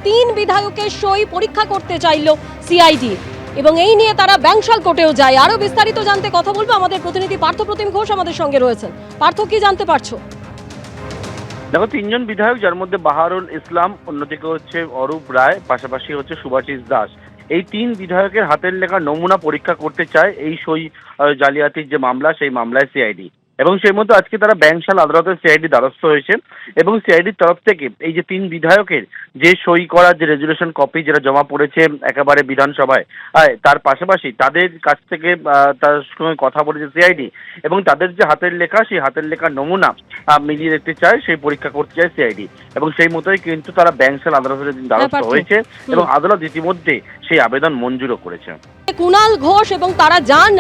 3 বিধায়কের সই পরীক্ষা করতে চাইল সিআইডি এবং এই নিয়ে তারা ব্যাংশাল কোর্টেও যায়। আরো বিস্তারিত জানতে কথা বলবো, আমাদের প্রতিনিধি পার্থপ্রতিম ঘোষ আমাদের সঙ্গে রয়েছেন। পার্থ, কি জানতে পারছো? দেখো, 3 জন বিধায়ক, যার মধ্যে বাহারুল ইসলাম, অন্যদিকে হচ্ছে অরূপ রায়, পাশাপাশি হচ্ছে সুভাষিস দাস, এই 3 বিধায়কের হাতের লেখা নমুনা পরীক্ষা করতে চায় এই সই জালিয়াতির যে মামলা, সেই মামলায় সিআইডি। এবং সেই মতো আজকে তারা ব্যাংশাল আদালতের সিআইডি দ্বারস্থ হয়েছে এবং সিআইডির তরফ থেকে এই যে 3 বিধায়কের যে সই করা যে রেজুলেশন কপি যেটা জমা পড়েছে একেবারে বিধানসভায়, তার পাশাপাশি তাদের কাছ থেকে তার সঙ্গে কথা বলেছে সিআইডি এবং তাদের যে হাতের লেখা, সেই হাতের লেখার নমুনা মিলিয়ে দেখতে চায়, সেই পরীক্ষা করতে চায় সিআইডি। এবং সেই মতোই কিন্তু তারা ব্যাংশাল আদালতের দ্বারস্থ হয়েছে এবং আদালত ইতিমধ্যে সেই আবেদন মঞ্জুরও করেছে। কুণাল ঘোষ এবং তারা যান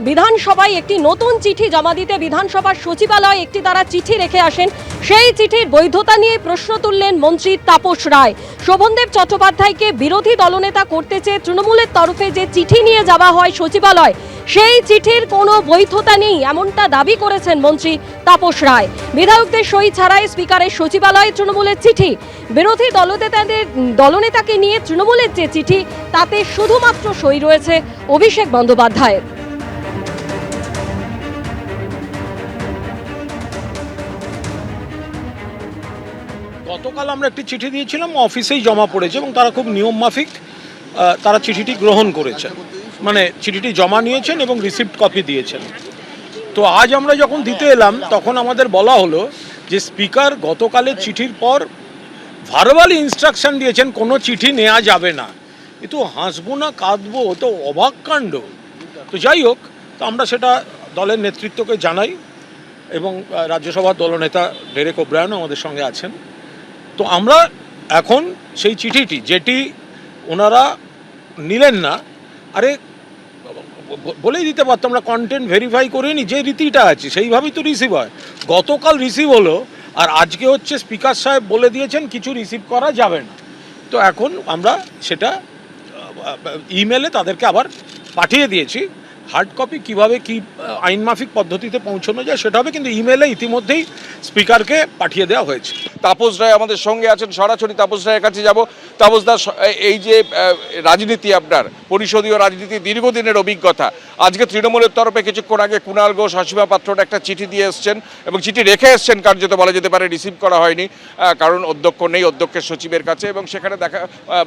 বিধানসভায় একটি নতুন চিঠি জমা দিতে। বিধানসভার সচিবালয়ে একটি তারা চিঠি রেখে আসেন। সেই চিঠির বৈধতা নিয়ে প্রশ্ন তুললেন মন্ত্রী তাপস রায়। শোভনদেব চট্টোপাধ্যায়কে বিরোধী দলনেতা করতে চেয়ে তৃণমূলের তরফে যে চিঠি নিয়ে যাওয়া হয় সচিবালয়, সেই চিঠির কোনো বৈধতা নেই এমনটা দাবি করেছেন মন্ত্রী তাপস রায়। বিধায়কদের সই ছাড়াই স্পিকারের সচিবালয়ে তৃণমূলের চিঠি। বিরোধী দলনেতাকে নিয়ে তৃণমূলের যে চিঠি, তাতে শুধুমাত্র সই রয়েছে অভিষেক বন্দ্যোপাধ্যায়ের। গতকাল আমরা একটি চিঠি দিয়েছিলাম, অফিসেই জমা পড়েছে এবং তারা খুব নিয়ম মাফিক তারা চিঠিটি গ্রহণ করেছে, মানে চিঠিটি জমা নিয়েছেন এবং রিসিপ্ট কপি দিয়েছেন। তো আজ আমরা যখন দিতে এলাম তখন আমাদের বলা হলো যে স্পিকার গতকালের চিঠির পর ভার্বালি ইনস্ট্রাকশন দিয়েছেন কোনো চিঠি নেওয়া যাবে না। কিন্তু হাসবো না কাঁদবো, তো অবাক কাণ্ড। তো যাই হোক, তো আমরা সেটা দলের নেতৃত্বকে জানাই এবং রাজ্যসভার দলনেতা ডেরেক ওব্রায়ানও আমাদের সঙ্গে আছেন। তো আমরা এখন সেই চিঠিটি, যেটি ওনারা নিলেন না, আরে বলেই দিতে পারতাম, আমরা কন্টেন্ট ভেরিফাই করিনি, যে রীতিটা আছে সেইভাবেই তো রিসিভ হয়। গতকাল রিসিভ হলো আর আজকে হচ্ছে স্পিকার সাহেব বলে দিয়েছেন কিছু রিসিভ করা যাবে না। তো এখন আমরা সেটা ইমেলে তাদেরকে আবার পাঠিয়ে দিয়েছি। হার্ড কপি কীভাবে কী আইনমাফিক পদ্ধতিতে পৌঁছানো যায় সেটা হবে, কিন্তু ইমেলে ইতিমধ্যেই স্পিকারকে পাঠিয়ে দেওয়া হয়েছে। তাপস রায় আমাদের সঙ্গে আছেন, সরাসরি তাপস রায়ের কাছে যাব। তাপস দা, এই যে রাজনীতি, আপনার পরিষদীয় রাজনীতি দীর্ঘদিনের অভিজ্ঞতা, আজকে তৃণমূলের তরফে কিছুক্ষণ আগে কুণাল ঘোষ, হাসিমা পাত্রটা একটা চিঠি দিয়ে এসছেন এবং চিঠি রেখে এসছেন, কার্যত বলা যেতে পারে রিসিভ করা হয়নি, কারণ অধ্যক্ষ নেই, অধ্যক্ষের সচিবের কাছে। এবং সেখানে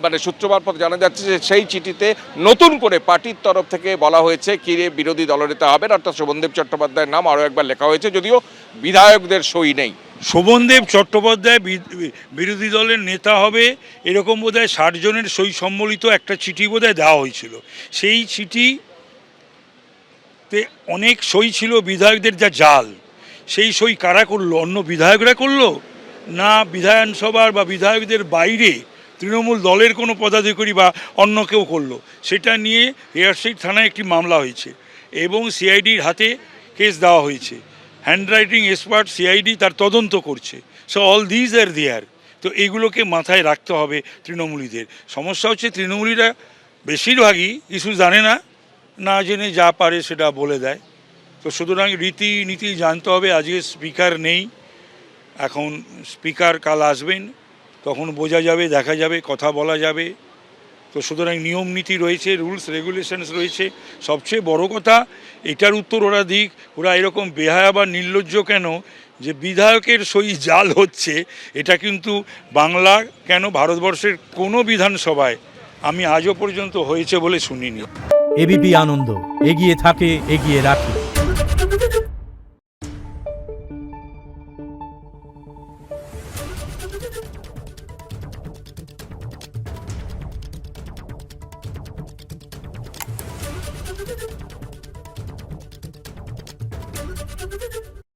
মানে সূত্র মারফত জানা যাচ্ছে যে সেই চিঠিতে নতুন করে পার্টির তরফ থেকে বলা হয়েছে কিরে বিরোধী দলনেতা হবেন, অর্থাৎ শোভনদেব চট্টোপাধ্যায়ের নাম আরও একবার লেখা হয়েছে, যদিও বিধায়কদের সই নেই। শোভনদেব চট্টোপাধ্যায় বিরোধী দলের নেতা হবে এরকম বোধহয় 60 জনের সই সম্বলিত একটা চিঠি বোধহয় দেওয়া হয়েছিল। সেই চিঠিতে অনেক সই ছিল বিধায়কদের, যা জাল। সেই সই কারা করলো? অন্য বিধায়করা করলো না বিধানসভার বা বিধায়কদের বাইরে তৃণমূল দলের কোনো পদাধিকারী বা অন্য কেউ করলো? সেটা নিয়ে হেয়ারস্ট্রিট থানায় একটি মামলা হয়েছে এবং সিআইডির হাতে কেস দেওয়া হয়েছে। হ্যান্ডরাইটিং এক্সপার্ট সিআইডি তার তদন্ত করছে। সো অল দিজ আর দেয়ার। তো এগুলোকে মাথায় রাখতে হবে তৃণমূলীদের। সমস্যা হচ্ছে তৃণমূলীরা বেশিরভাগই কিছু জানে না, না জেনে যা পারে সেটা বলে দেয়। তো সুতরাং রীতিনীতি জানতে হবে। আজকে স্পিকার নেই, এখন স্পিকার কাল আসবেন, তখন বোঝা যাবে, দেখা যাবে, কথা বলা যাবে। তো সুতরাং নিয়ম নীতি রয়েছে, রুলস রেগুলেশনস রয়েছে। সবচেয়ে বড় কথা, এটার উত্তর ওরা দিক। ওরা এরকম বেহায়া বা নির্লজ্জ কেন যে বিধায়কের সই জাল হচ্ছে? এটা কিন্তু বাংলা কেন, ভারতবর্ষের কোনো বিধানসভায় আমি আজও পর্যন্ত হয়েছে বলে শুনিনি। এবিপি আনন্দ, এগিয়ে থাকে, এগিয়ে রাখে।